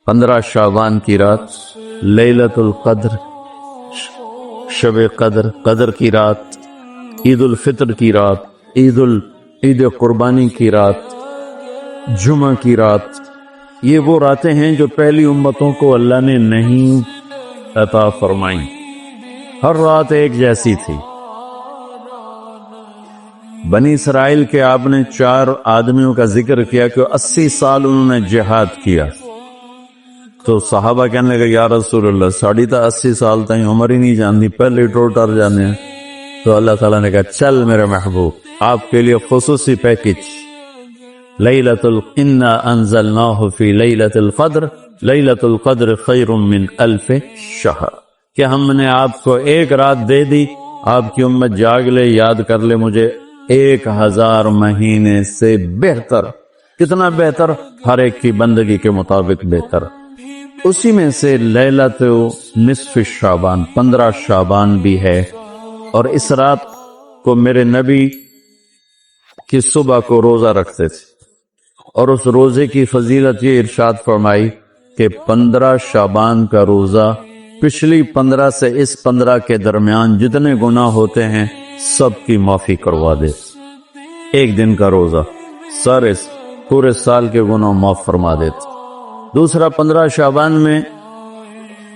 15 شعبان کی رات لیلۃ القدر، شب قدر، قدر کی رات، عید الفطر کی رات، عید قربانی کی رات، جمعہ کی رات، یہ وہ راتیں ہیں جو پہلی امتوں کو اللہ نے نہیں عطا فرمائیں۔ ہر رات ایک جیسی تھی۔ بنی اسرائیل کے آپ نے 4 آدمیوں کا ذکر کیا کہ 80 سال انہوں نے جہاد کیا، تو صحابہ کہنے لگے یا رسول اللہ ساڑھی تا 80 سال تک عمر ہی نہیں جانتی، پہلے ٹر جانے ہیں۔ تو اللہ تعالیٰ نے کہا چل میرے محبوب، آپ کے لیے خصوصی پیکج، انا انزلناہ فی لیلۃ القدر، لیلۃ القدر خیر من 1000 شہر، کہ ہم نے آپ کو ایک رات دے دی، آپ کی امت جاگ لے، یاد کر لے مجھے، 1000 مہینے سے بہتر۔ کتنا بہتر؟ ہر ایک کی بندگی کے مطابق بہتر۔ اسی میں سے لیلۃ نصف شعبان، 15 شعبان بھی ہے، اور اس رات کو میرے نبی کی صبح کو روزہ رکھتے تھے، اور اس روزے کی فضیلت یہ ارشاد فرمائی کہ 15 شعبان کا روزہ پچھلی 15 سے اس 15 کے درمیان جتنے گناہ ہوتے ہیں سب کی معافی کروا دے۔ ایک دن کا روزہ سارے پورے سال کے گناہ معاف فرما دیتے۔ دوسرا 15 شعبان میں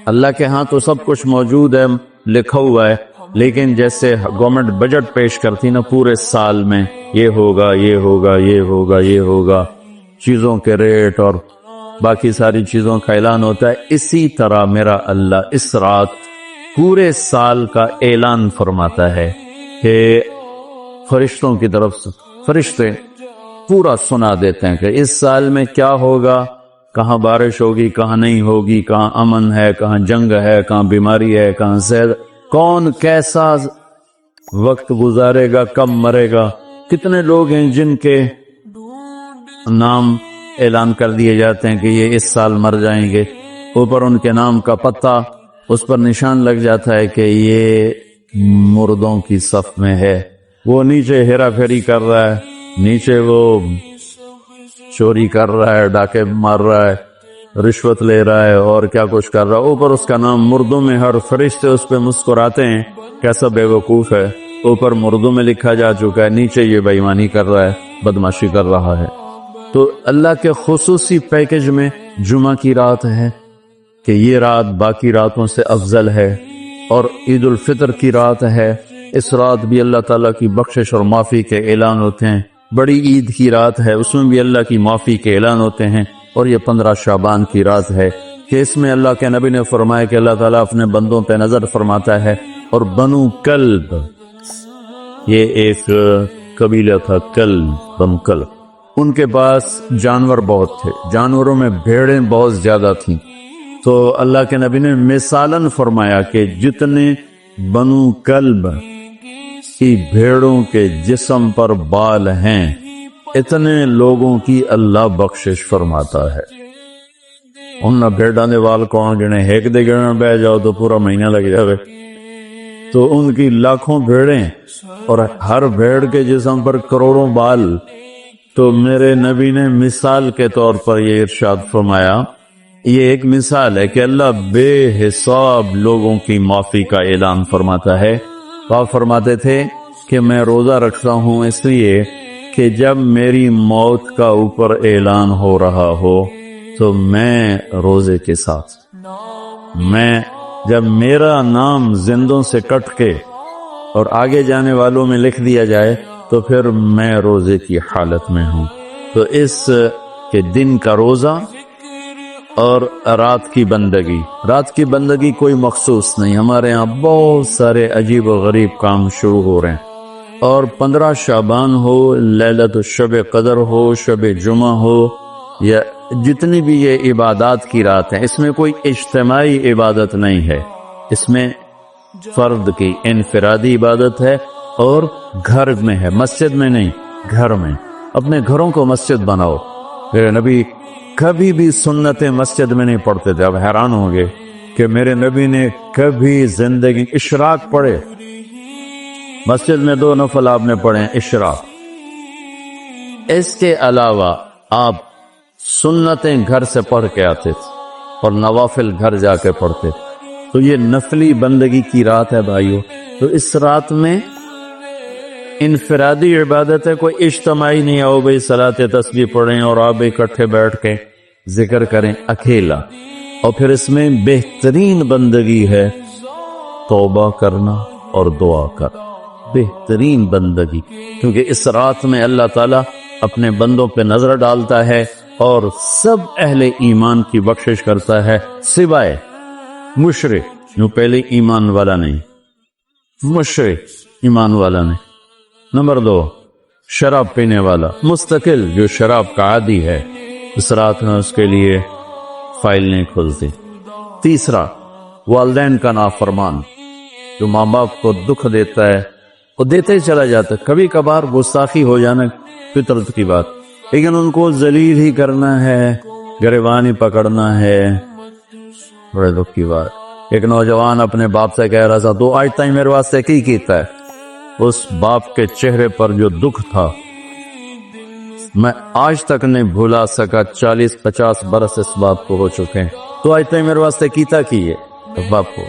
اللہ کے ہاں تو سب کچھ موجود ہے، لکھا ہوا ہے، لیکن جیسے گورنمنٹ بجٹ پیش کرتی نا پورے سال میں، یہ ہوگا یہ ہوگا یہ ہوگا یہ ہوگا، چیزوں کے ریٹ اور باقی ساری چیزوں کا اعلان ہوتا ہے، اسی طرح میرا اللہ اس رات پورے سال کا اعلان فرماتا ہے کہ فرشتوں کی طرف سے فرشتے پورا سنا دیتے ہیں کہ اس سال میں کیا ہوگا، کہاں بارش ہوگی، کہاں نہیں ہوگی، کہاں امن ہے، کہاں جنگ ہے، کہاں بیماری ہے، کہاں صحت، کون کیسا وقت گزارے گا، کب مرے گا، کتنے لوگ ہیں جن کے نام اعلان کر دیے جاتے ہیں کہ یہ اس سال مر جائیں گے، اوپر ان کے نام کا پتہ اس پر نشان لگ جاتا ہے کہ یہ مردوں کی صف میں ہے۔ وہ نیچے ہیرا پھیری کر رہا ہے، نیچے وہ چوری کر رہا ہے، ڈاکے مار رہا ہے، رشوت لے رہا ہے اور کیا کچھ کر رہا ہے، اوپر اس کا نام مردوں میں، ہر فرشتے اس پہ مسکراتے ہیں کیسا بے وقوف ہے، اوپر مردوں میں لکھا جا چکا ہے، نیچے یہ بے ایمانی کر رہا ہے، بدمعاشی کر رہا ہے۔ تو اللہ کے خصوصی پیکج میں جمعہ کی رات ہے کہ یہ رات باقی راتوں سے افضل ہے، اور عید الفطر کی رات ہے، اس رات بھی اللہ تعالیٰ کی بخشش اور معافی کے اعلان ہوتے ہیں۔ بڑی عید کی رات ہے، اس میں بھی اللہ کی معافی کے اعلان ہوتے ہیں، اور یہ 15 شعبان کی رات ہے کہ اس میں اللہ کے نبی نے فرمایا کہ اللہ تعالیٰ اپنے بندوں پہ نظر فرماتا ہے، اور بنو کلب، یہ ایک قبیلہ تھا، کلب، بنو کلب، ان کے پاس جانور بہت تھے، جانوروں میں بھیڑیں بہت زیادہ تھیں، تو اللہ کے نبی نے مثالاً فرمایا کہ جتنے بنو کلب کی بھیڑوں کے جسم پر بال ہیں اتنے لوگوں کی اللہ بخشش فرماتا ہے۔ ان بھیڑاں دے وال کون گنے، ایک دے گنن بہ جاؤ تو پورا مہینہ لگ جاوے، تو ان کی لاکھوں بھیڑیں اور ہر بھیڑ کے جسم پر کروڑوں بال۔ تو میرے نبی نے مثال کے طور پر یہ ارشاد فرمایا، یہ ایک مثال ہے کہ اللہ بے حساب لوگوں کی معافی کا اعلان فرماتا ہے۔ آپ فرماتے تھے کہ میں روزہ رکھتا ہوں اس لیے کہ جب میری موت کا اوپر اعلان ہو رہا ہو تو میں روزے کے ساتھ، میں جب میرا نام زندوں سے کٹ کے اور آگے جانے والوں میں لکھ دیا جائے تو پھر میں روزے کی حالت میں ہوں۔ تو اس کے دن کا روزہ اور رات کی بندگی، رات کی بندگی کوئی مخصوص نہیں، ہمارے ہاں بہت سارے عجیب و غریب کام شروع ہو رہے ہیں، اور 15 شعبان ہو، لیلۃ شب قدر ہو، شب جمعہ ہو، یا جتنی بھی یہ عبادات کی رات ہیں، اس میں کوئی اجتماعی عبادت نہیں ہے، اس میں فرد کی انفرادی عبادت ہے، اور گھر میں ہے، مسجد میں نہیں، گھر میں۔ اپنے گھروں کو مسجد بناؤ۔ میرے نبی کبھی بھی سنتیں مسجد میں نہیں پڑھتے تھے۔ اب حیران ہوں گے کہ میرے نبی نے کبھی زندگی اشراق پڑھے، مسجد میں 2 نفل آپ نے پڑھے اشراق، اس کے علاوہ آپ سنتیں گھر سے پڑھ کے آتے تھے۔ اور نوافل گھر جا کے پڑھتے. تو یہ نفلی بندگی کی رات ہے بھائیو. تو اس رات میں انفرادی عبادت ہے، کوئی اجتماعی نہیں. آؤ بھائی صلاۃ تسبیح پڑھیں اور آپ اکٹھے بیٹھ کے ذکر کریں، اکیلا. اور پھر اس میں بہترین بندگی ہے توبہ کرنا اور دعا کرنا، بہترین بندگی. کیونکہ اس رات میں اللہ تعالیٰ اپنے بندوں پہ نظر ڈالتا ہے اور سب اہل ایمان کی بخشش کرتا ہے سوائے مشرک جو پہلے ایمان والا نہیں، مشرک ایمان والا نہیں. نمبر 2 شراب پینے والا مستقل جو شراب کا عادی ہے، اس رات میں اس کے لیے فائل نہیں کھلتی. تیسرا والدین کا نافرمان جو ماں باپ کو دکھ دیتا ہے، وہ دیتے ہی چلا جاتا ہے. کبھی کبھار گستاخی ہو جانا فطرت کی بات، لیکن ان کو ذلیل ہی کرنا ہے، گریبان ہی پکڑنا ہے، بڑے دکھ کی بات. ایک نوجوان اپنے باپ سے کہہ رہا تھا تو آج تک میرے واسطے کی کیتا ہے. اس باپ کے چہرے پر جو دکھ تھا میں آج تک نہیں بھولا سکا. 40-50 برس اس باپ کو ہو چکے ہیں. تو آج تک میرے واسطے کیتا کی ہے باپ کو.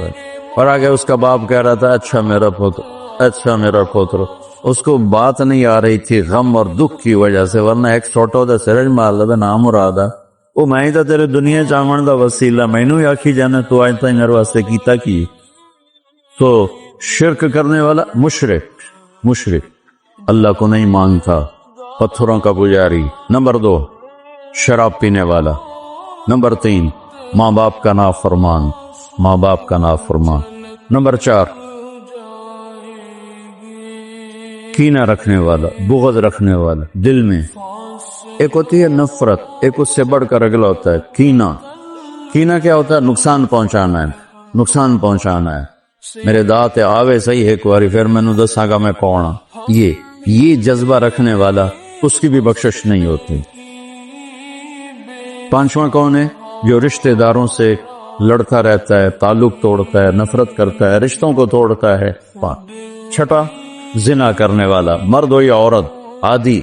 اور آگے اس کا باپ کہہ رہا تھا اچھا میرا پوتر، اچھا میرا پوتر. اس کو بات نہیں آ رہی تھی غم اور دکھ کی وجہ سے، ورنہ ایک چھوٹا دا سرج مار لے نام مراد وہ میں ہی تیرے دنیا چاون دا وسیلہ، مینوں ہی آکھی جانا تو آج تک میرے واسطے کیتا کی. تو شرک کرنے والا مشرک اللہ کو نہیں مانتا، پتھروں کا پجاری. نمبر 2 شراب پینے والا. نمبر 3 ماں باپ کا نافرمان، ماں باپ کا نافرمان. نمبر 4 کینہ رکھنے والا، بغض رکھنے والا دل میں. ایک ہوتی ہے نفرت، ایک اس سے بڑھ کر اگلا ہوتا ہے کینہ. کینہ کیا ہوتا ہے؟ نقصان پہنچانا ہے، نقصان پہنچانا ہے. میرے دانت آوے صحیح ایک باری پھر میں نے دساں گا میں کون ہوں. یہ جذبہ رکھنے والا اس کی بھی بخشش نہیں ہوتی. 5واں کون ہے؟ جو رشتہ داروں سے لڑتا رہتا ہے، تعلق توڑتا ہے، نفرت کرتا ہے، رشتوں کو توڑتا ہے. 6 زنا کرنے والا، مرد ہو یا عورت، عادی.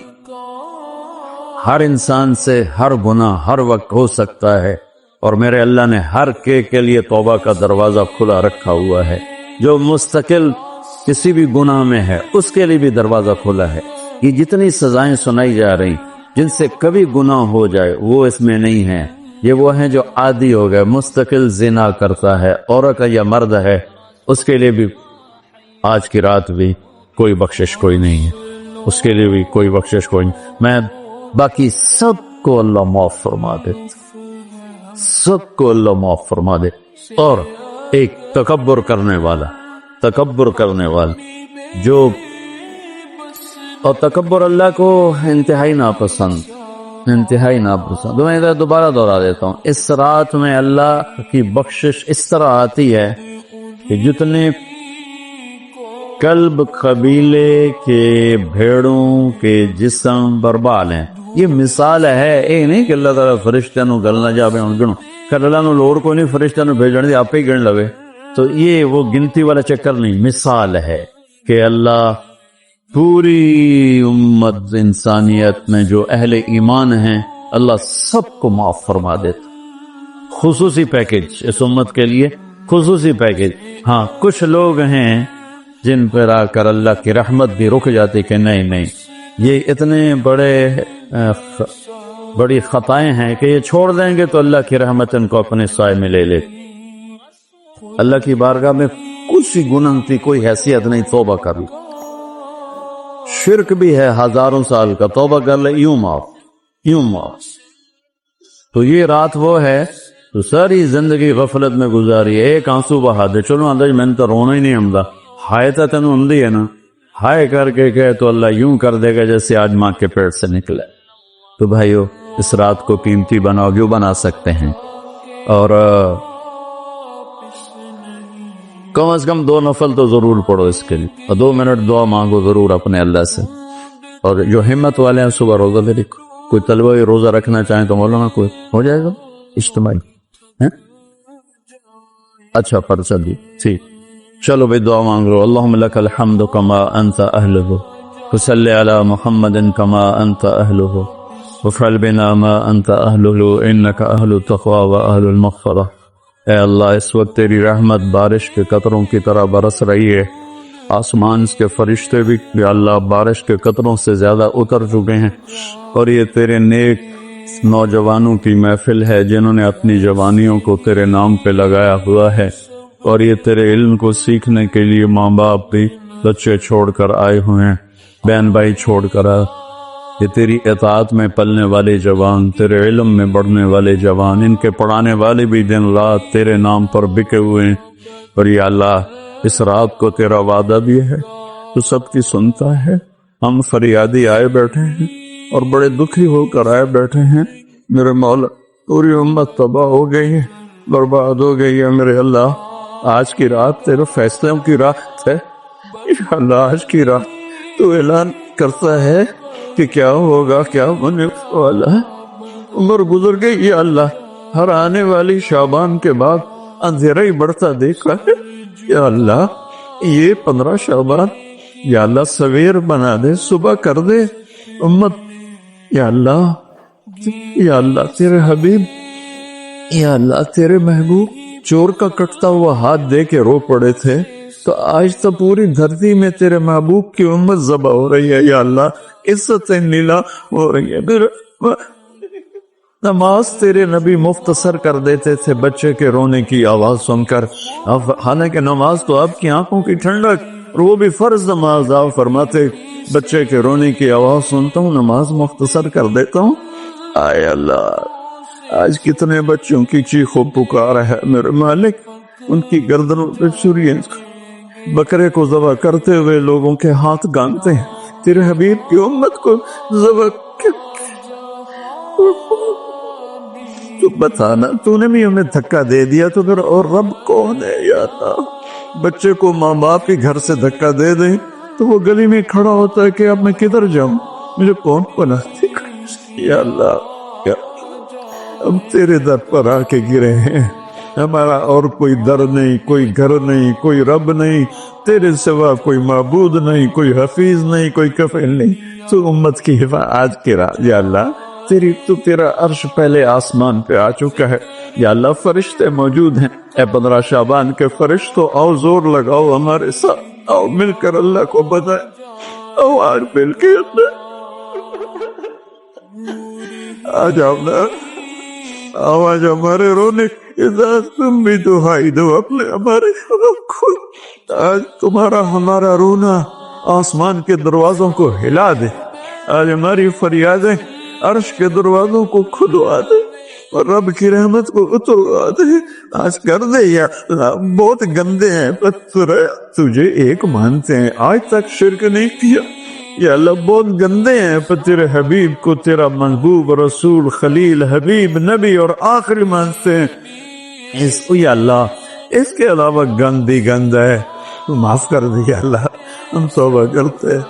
ہر انسان سے ہر گناہ ہر وقت ہو سکتا ہے، اور میرے اللہ نے ہر کے لیے توبہ کا دروازہ کھلا رکھا ہوا ہے. جو مستقل کسی بھی گناہ میں ہے اس کے لیے بھی دروازہ کھلا ہے. یہ جتنی سزائیں سنائی جا رہی جن سے کبھی گناہ ہو جائے وہ اس میں نہیں ہے. یہ وہ ہیں جو عادی ہو گئے، مستقل زنا کرتا ہے، عورت یا مرد ہے، اس کے لیے بھی آج کی رات بھی کوئی بخشش کوئی نہیں ہے، اس کے لیے بھی کوئی بخشش کوئی نہیں. میں باقی سب کو اللہ معاف فرما دے، سب کو اللہ معاف فرما دے. اور ایک تکبر کرنے والا جو، اور تکبر اللہ کو انتہائی ناپسند. تو میں ادھر دوبارہ دہرا دیتا ہوں، اس رات میں اللہ کی بخشش اس طرح آتی ہے کہ جتنے کلب قبیلے کے بھیڑوں کے جسم برباد ہیں. یہ مثال ہے، اے نہیں کہ اللہ تعالیٰ فرشتوں نو گلنا جاوے ہن گنو کر اللہ نو لوڑ کو نہیں فرشتوں نو بھیجن دی، آپ ہی گن لوے. تو یہ وہ گنتی والا چکر نہیں، مثال ہے کہ اللہ پوری امت انسانیت میں جو اہل ایمان ہیں اللہ سب کو معاف فرما دیتا. خصوصی پیکج اس امت کے لیے، خصوصی پیکج. ہاں کچھ لوگ ہیں جن پر آ کر اللہ کی رحمت بھی رک جاتی کہ نہیں یہ اتنے بڑی خطائیں ہیں کہ یہ چھوڑ دیں گے تو اللہ کی رحمت ان کو اپنے سائے میں لے لے. اللہ کی بارگاہ میں کچھ گناہ کی کوئی حیثیت نہیں، توبہ کر لے. شرک بھی ہے ہزاروں سال کا، توبہ کر لے یوں معاف. تو یہ رات وہ ہے تو ساری زندگی غفلت میں گزاری، ایک آنسو بہا دے، چلو اندر میں نے تو رونا ہی نہیں آمدا، ہائے تا تینوں آمدی ہے نا، ہائے کر کے کہے تو اللہ یوں کر دے گا جیسے آج ماں کے پیٹ سے نکلے. تو بھائیو اس رات کو قیمتی بناؤ، جو بنا سکتے ہیں، اور کم از کم 2 نفل تو ضرور پڑھو اس کے لیے، اور 2 منٹ دعا مانگو ضرور اپنے اللہ سے. اور جو ہمت والے ہیں صبح روزہ بھی رکھو، کوئی طلبہ روزہ رکھنا چاہیں تو مولانا کوئی ہو جائے گا اجتماعی. اچھا پرچہ دی ٹھیک. چلو بھائی دعا مانگ لو. اللہم لک الحمد کما انت اہلہ، وصلی علی محمد کما انت اہلہ، وفعل بنا ما انت اہلہ انک اہل التقوی و اہل المغفرہ۔ اے اللہ اس وقت تیری رحمت بارش کے قطروں کی طرح برس رہی ہے، آسمان کے فرشتے بھی یا اللہ بارش کے قطروں سے زیادہ اتر چکے ہیں، اور یہ تیرے نیک نوجوانوں کی محفل ہے جنہوں نے اپنی جوانیوں کو تیرے نام پہ لگایا ہوا ہے، اور یہ تیرے علم کو سیکھنے کے لیے ماں باپ بھی بچے چھوڑ کر آئے ہوئے ہیں، بہن بھائی چھوڑ کر آئے، یہ تیری اطاعت میں پلنے والے جوان، تیرے علم میں بڑھنے والے جوان، ان کے پڑھانے والے بھی دن رات تیرے نام پر بکے ہوئے ہیں، اور یا اللہ اس رات کو تیرا وعدہ بھی ہے، تو سب کی سنتا ہے۔ ہم فریادی آئے بیٹھے ہیں اور بڑے دکھی ہو کر آئے بیٹھے ہیں، میرے مولا پوری امت تباہ ہو گئی ہے، برباد ہو گئی ہے میرے اللہ۔ آج کی رات تیرے فیصلوں کی رات ہے، یا اللہ آج کی رات تو اعلان کرتا ہے کہ کیا ہوگا، کیا ہونے والا ہے۔ عمر گزر گئی یا اللہ، ہر آنے والی شعبان کے بعد اندھیرا ہی بڑھتا دیکھا ہے، یا اللہ یہ 15 شعبان یا اللہ سویر بنا دے، صبح کر دے امت، یا اللہ تیرے حبیب، یا اللہ تیرے محبوب چور کا کٹتا ہوا ہاتھ دے کے رو پڑے تھے، تو آج تو پوری دھرتی میں تیرے محبوب کی امت ذبح ہو رہی ہے، یا اللہ عزتیں نیلا ہو رہی ہے۔ نماز تیرے نبی مختصر کر دیتے تھے بچے کے رونے کی آواز سن کر، اب حالانکہ نماز تو آپ کی آنکھوں کی ٹھنڈک، اور وہ بھی فرض نماز، آپ فرماتے بچے کے رونے کی آواز سنتا ہوں نماز مختصر کر دیتا ہوں۔ آئے اللہ آج کتنے بچوں کی چیخ و پکار ہے میرے مالک، ان کی گردنوں پہ چھری، بکرے کو ذبح کرتے ہوئے لوگوں کے ہاتھ گانتے ہیں، تیرے حبیب کی امت کو ذبح تو بتانا، تو نے بھی ہمیں دھکا دے دیا تو پھر اور رب کون ہے یا اللہ؟ بچے کو ماں باپ کے گھر سے دھکا دے دیں تو وہ گلی میں کھڑا ہوتا ہے کہ اب میں کدھر جاؤں، مجھے کون بناتے، یا اللہ ہم تیرے در پر آ کے گرے ہیں، ہمارا اور کوئی در نہیں، کوئی گھر نہیں، کوئی رب نہیں، تیرے سوا کوئی معبود نہیں، کوئی حفیظ نہیں، کوئی کفیل نہیں، تو امت کی حفاظت آج کے رات یا اللہ تیرا عرش پہلے آسمان پہ آ چکا ہے، یا اللہ فرشتے موجود ہیں، اے 15 شعبان کے فرشتوں آؤ زور لگاؤ ہمارے ساتھ، آؤ مل کر اللہ کو بتائیں، آؤ آج مل کے آج آؤ آج ہمارے رونے تم بھی دہائی دو اپنے ہمارے کو، آج تمہارا ہمارا رونا آسمان کے دروازوں کو ہلا دے، آج ہماری فریادیں عرش کے دروازوں کو کھلوا دے اور رب کی رحمت کو اتروا دے، آج کر دے یا بہت گندے ہیں پتھر تجھے ایک مانتے ہیں، آج تک شرک نہیں کیا، یا اللہ بہت گندے ہیں پر تیرے حبیب کو تیرا محبوب رسول خلیل حبیب نبی اور آخری مانتے ہیں، اس کو یا اللہ اس کے علاوہ گند ہی گند ہے، تو معاف کر دے یا اللہ، ہم توبہ کرتے ہیں،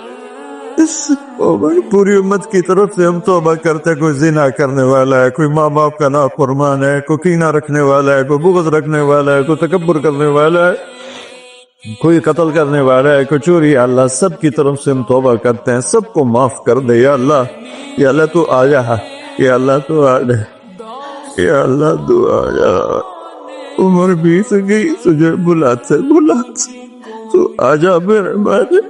پوری امت کی طرف سے ہم توبہ کرتے ہیں، کوئی زنا کرنے والا ہے، کوئی ماں باپ کا نافرمان ہے، کوئی کینہ رکھنے والا ہے، کوئی بغض رکھنے والا ہے، کوئی تکبر کرنے والا ہے، کوئی قتل کرنے والا ہے، کوئی چوری، یا اللہ سب کی طرف سے ہم توبہ کرتے ہیں، سب کو معاف کر دے یا اللہ تو آ جا، یا اللہ تو آ جا، یا اللہ تو آ جا، عمر بیت گئی تجھے بلاتے تو آ جا میرے مالک،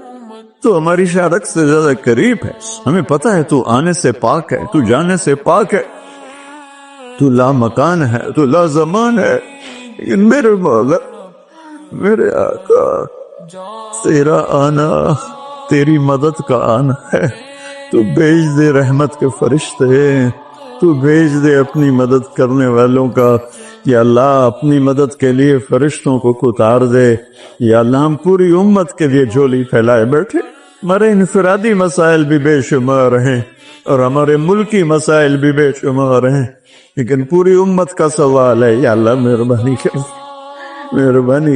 تو ہماری شہادت سے زیادہ قریب ہے، ہمیں پتہ ہے تو آنے سے پاک ہے، تو جانے سے پاک ہے، تو لا مکان ہے، تو لا زمان ہے، لیکن میرے مولا میرے آقا تیرا آنا تیری مدد کا آنا ہے، تو بھیج دے رحمت کے فرشتے، تو بھیج دے اپنی مدد کرنے والوں کا، یا اللہ اپنی مدد کے لیے فرشتوں کو اتار دے، یا اللہ ہم پوری امت کے لیے جھولی پھیلائے بیٹھے، ہمارے انفرادی مسائل بھی بے شمار ہیں اور ہمارے ملکی مسائل بھی بے شمار ہیں، لیکن پوری امت کا سوال ہے، یا اللہ مہربانی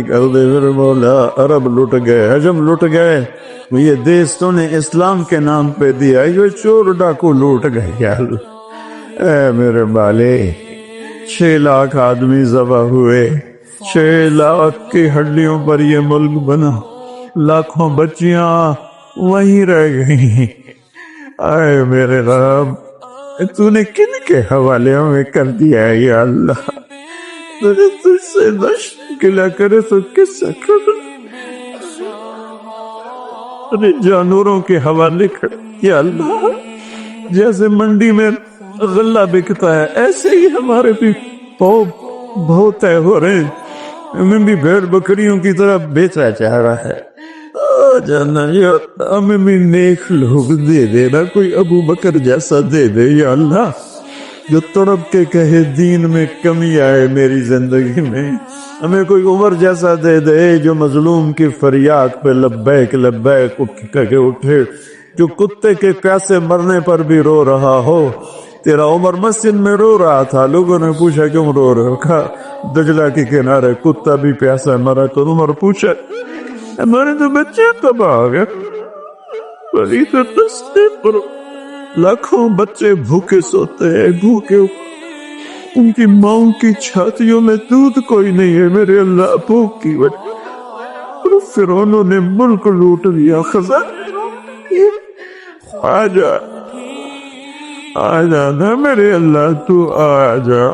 کر دے میرے مولا، عرب لٹ گئے، عجم لٹ گئے، یہ دیس تو نے اسلام کے نام پہ دیا، یہ چور ڈاکو لوٹ گئے، یا اللہ اے میرے بالے 6 لاکھ آدمی ذبح ہوئے، 6 لاکھ کی ہڈیوں پر یہ ملک بنا، لاکھوں بچیاں وہیں رہ گئی، اے میرے رب تو نے کن کے حوالے ہمیں کر دیا ہے یا اللہ؟ تو نے تجھ سے نہ شکلا کرے تو کس سے کر؟ اپنے جانوروں کے حوالے کر یا اللہ، جیسے منڈی میں غلہ بکتا ہے ایسے ہی ہمارے بھی بہت طے ہو رہے ہیں، ہمیں بھی بھیڑ بکریوں کی طرح بیچا جا رہا ہے۔ جانا یا ہمیں بھی نیک لوگ دے دینا، کوئی ابو بکر جیسا دے دے یا اللہ، جو تڑپ کے کہے دین میں کمی آئے میری زندگی میں۔ ہمیں کوئی عمر جیسا دے دے جو مظلوم کی فریاد پہ لبیک لبیک کہہ کے اٹھے، جو کتے کے پیاسے مرنے پر بھی رو رہا ہو۔ تیرا عمر مسجد میں رو رہا تھا، لوگوں نے پوچھا کیوں رو رہے ہو؟ کہا دجلہ کے کنارے کتا بھی پیاسا مرا، تو عمر پوچھا ہمارے تو بچے تباہ ہو گئے، بڑی تو رستے پر لاکھوں بچے بھوکے سوتے ہیں، بھوکے ان کی ماؤں کی چھاتیوں میں دودھ کوئی نہیں ہے میرے اللہ، بھوک کی وجہ فرعونوں نے ملک لوٹ لیا۔ خزانہ آجا آجا نا میرے اللہ، تو آجا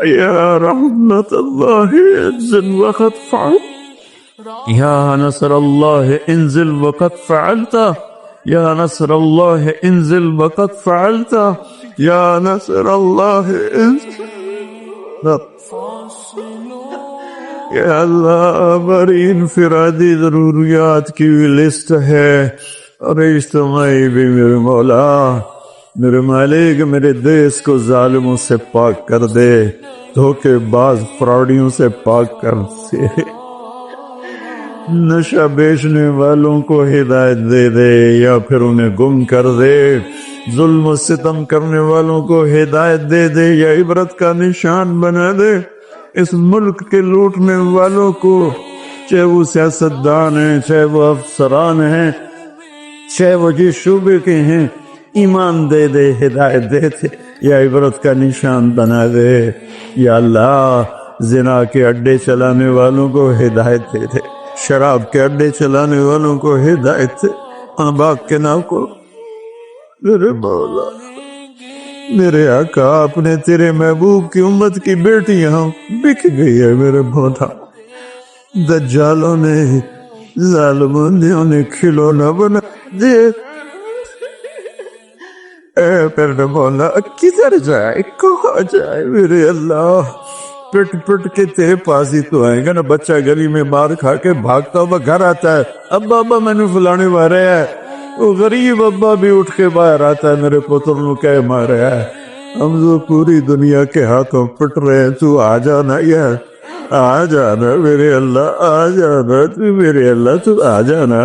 یا رحمت اللہ انزل وقت فعل، یا نصر اللہ انزل وقت فعلتا، یا نصر اللہ انزل وقت فعلتا، یا نصر اللہ انزل۔ یا اللہ ہماری انفرادی ضروریات کی لسٹ ہے اور اجتماعی بھی، میرے مولا میرے مالک، میرے دیس کو ظالموں سے پاک کر دے، دھوکے باز فراڈیوں سے پاک کر دے، نشہ بیچنے والوں کو ہدایت دے دے یا پھر انہیں گم کر دے، ظلم و ستم کرنے والوں کو ہدایت دے دے یا عبرت کا نشان بنا دے، اس ملک کے لوٹنے والوں کو، چاہے وہ سیاستدان ہیں، چاہے وہ افسران ہیں، چاہے وہ جس شعبے کے ہیں، ایمان دے دے، ہدایت دے دے یا عبرت کا نشان بنا دے یا اللہ۔ زنا کے اڈے چلانے والوں کو ہدایت دے دے، شراب کے اڈے چلانے والوں کو ہدایت دے، آباق کے نام کو میرے مولا میرے آقا، اپنے تیرے محبوب کی امت کی بیٹیاں بک گئی ہے میرے مولا، دجالوں نے ظالموں نے انہیں کھلونا بنا دے۔ اے میرے مولا کدھر جائے، کہاں جائے میرے اللہ؟ پٹ پٹ کے تیرے پاس ہی تو آئے گا نا۔ بچہ گلی میں مار کھا کے بھاگتا ہوا گھر آتا ہے، ابا ابا میں نے فلانے مارے ہے، وہ غریب ابا بھی اٹھ کے باہر آتا ہے، میرے پتر نو کہہ مارے ہے، ہم تو پوری دنیا کے ہاتھوں پٹ رہے ہیں، تو آ جانا یار، آ جانا میرے اللہ، آ جانا تو میرے اللہ، تو آ جانا،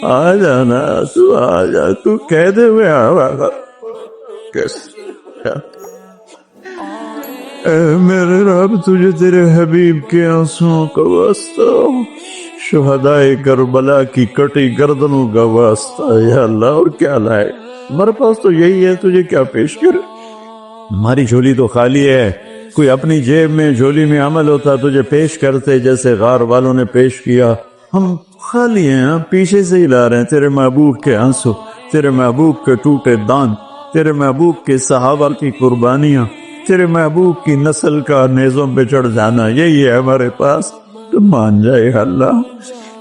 آ جانا، تو آ جا، تو کہہ دے میں آ اے میرے رب، تجھے تیرے حبیب کے آنسوؤں کا واسطہ، شہدائے کربلا کی کٹی گردنوں کا واسطہ یا اللہ، اور کیا لائے؟ ہمارے پاس تو یہی ہے، تجھے کیا پیش کرے؟ ہماری جھولی تو خالی ہے، کوئی اپنی جیب میں جھولی میں عمل ہوتا تجھے پیش کرتے، جیسے غار والوں نے پیش کیا۔ ہم خالی ہیں، ہم پیچھے سے ہی لا رہے ہیں تیرے محبوب کے آنسو، تیرے محبوب کے ٹوٹے دان، تیرے محبوب کے صحابہ کی قربانیاں، تیرے محبوب کی نسل کا نیزوں پہ چڑھ جانا، یہی ہے ہمارے پاس۔ تو مان جائے اللہ،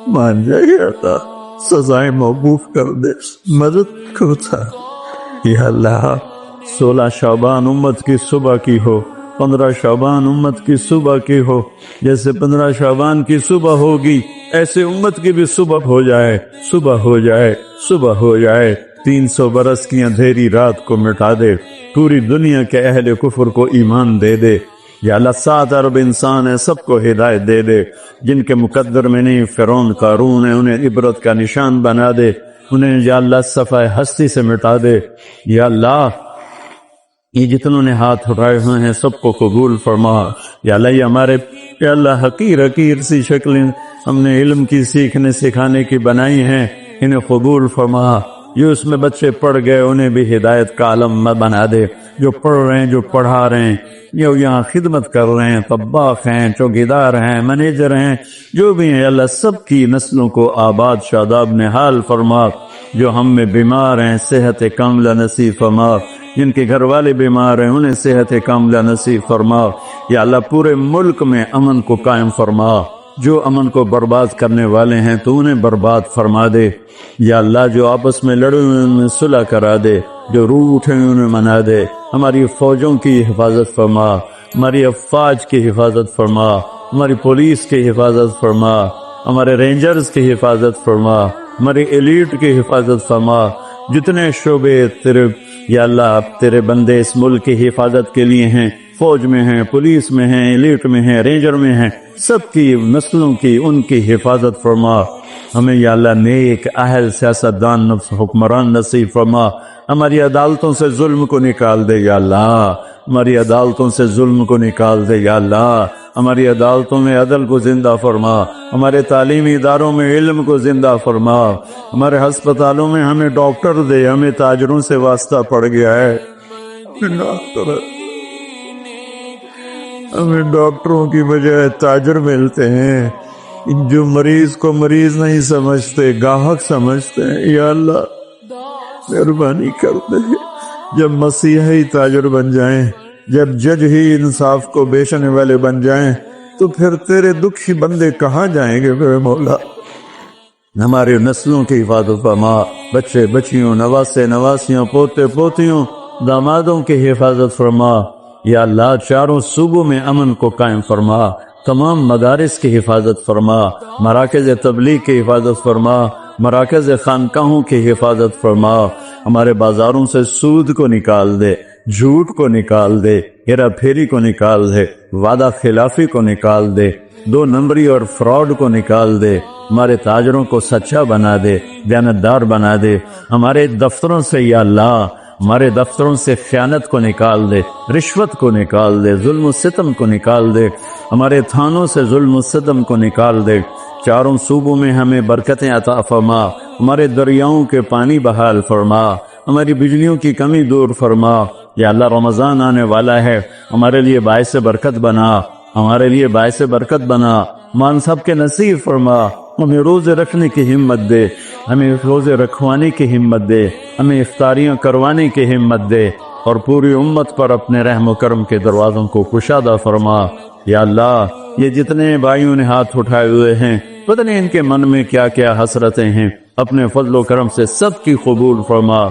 مان جائے اللہ، سزائیں موقوف کر دے، مدد کرتا یا اللہ۔ 16 شعبان امت کی صبح کی ہو، 15 شعبان امت کی صبح کی ہو، جیسے 15 شعبان کی صبح ہوگی ایسے امت کی بھی صبح ہو جائے، صبح ہو جائے، صبح ہو جائے۔ 300 برس کی اندھیری رات کو مٹا دے، پوری دنیا کے اہل کفر کو ایمان دے دے یا اللہ۔ 7 ارب انسان ہیں، سب کو ہدایت دے دے، جن کے مقدر میں نہیں فرعون قارون ہے، انہیں عبرت کا نشان بنا دے، انہیں یا اللہ صفحہ ہستی سے مٹا دے یا اللہ۔ یہ جتنوں نے ہاتھ اٹھائے ہوئے ہیں سب کو قبول فرما یا اللہ۔ یہ ہمارے یا اللہ حقیر حقیر سی شکلیں ہم نے علم کی سیکھنے سکھانے کی بنائی ہیں، انہیں قبول فرما جو اس میں بچے پڑھ گئے انہیں بھی ہدایت کا عالم بنا دے، جو پڑھ رہے ہیں، جو پڑھا رہے ہیں، جو یہاں خدمت کر رہے ہیں، طباخ ہیں، چوکیدار ہیں، مینیجر ہیں، جو بھی ہیں، اللہ سب کی نسلوں کو آباد شاداب نحال فرما۔ جو ہم میں بیمار ہیں صحت کاملہ نصیب فرما، جن کے گھر والے بیمار ہیں انہیں صحت کاملہ نصیب فرما۔ یا اللہ پورے ملک میں امن کو قائم فرما، جو امن کو برباد کرنے والے ہیں تو انہیں برباد فرما دے۔ یا اللہ جو آپس میں لڑے ہوئے ان میں صلح کرا دے، جو روٹھے ہوئے انہیں منا دے۔ ہماری فوجوں کی حفاظت فرما، ہماری افواج کی حفاظت فرما، ہماری پولیس کی حفاظت فرما، ہمارے رینجرز کی حفاظت فرما، ہماری ایلیٹ کی حفاظت فرما۔ جتنے شعبے تیرے یا اللہ تیرے بندے اس ملک کی حفاظت کے لیے ہیں، فوج میں ہیں، پولیس میں ہیں، ایلیٹ میں ہیں، رینجر میں ہیں، سب کی نسلوں کی ان کی حفاظت فرما۔ ہمیں یا اللہ نیک اہل سیاستدان حکمران نصیب فرما۔ ہماری عدالتوں سے ظلم کو نکال دے یا اللہ، ہماری عدالتوں سے ظلم کو نکال دے یا اللہ، ہماری عدالتوں میں عدل کو زندہ فرما، ہمارے تعلیمی اداروں میں علم کو زندہ فرما، ہمارے ہسپتالوں میں ہمیں ڈاکٹر دے، ہمیں تاجروں سے واسطہ پڑ گیا ہے، ہمیں ڈاکٹروں کی بجائے تاجر ملتے ہیں، جو مریض کو مریض نہیں سمجھتے گاہک سمجھتے ہیں۔ یا اللہ مہربانی کر دے، جب مسیحی تاجر بن جائیں، جب جج ہی انصاف کو بیچنے والے بن جائیں تو پھر تیرے دکھی بندے کہاں جائیں گے میرے مولا؟ ہماری نسلوں کی حفاظت فرما، بچے بچیوں، نواسے نواسیوں، پوتے پوتیوں، دامادوں کی حفاظت فرما۔ یا اللہ چاروں صوبوں میں امن کو قائم فرما، تمام مدارس کی حفاظت فرما، مراکز تبلیغ کی حفاظت فرما، مراکز خانقاہوں کی حفاظت فرما۔ ہمارے بازاروں سے سود کو نکال دے، جھوٹ کو نکال دے، ہیرا پھیری کو نکال دے، وعدہ خلافی کو نکال دے، 2 نمبری اور فراڈ کو نکال دے۔ ہمارے تاجروں کو سچا بنا دے، دیانتدار بنا دے۔ ہمارے دفتروں سے یا اللہ ہمارے دفتروں سے خیانت کو نکال دے، رشوت کو نکال دے، ظلم و ستم کو نکال دے۔ ہمارے تھانوں سے ظلم و ستم کو نکال دے۔ چاروں صوبوں میں ہمیں برکتیں عطا فرما، ہمارے دریاؤں کے پانی بحال فرما، ہماری بجلیوں کی کمی دور فرما۔ یا اللہ رمضان آنے والا ہے، ہمارے لیے باعث برکت بنا، ہمارے لیے باعث برکت بنا، مان سب کے نصیب فرما۔ ہمیں روزے رکھنے کی ہمت دے، ہمیں روزے رکھوانے کی ہمت دے، ہمیں افطاریاں کروانے کی ہمت دے، اور پوری امت پر اپنے رحم و کرم کے دروازوں کو کشادہ فرما۔ یا اللہ یہ جتنے بھائیوں نے ہاتھ اٹھائے ہوئے ہیں، پتہ نہیں ان کے من میں کیا کیا حسرتیں ہیں، اپنے فضل و کرم سے سب کی قبول فرما۔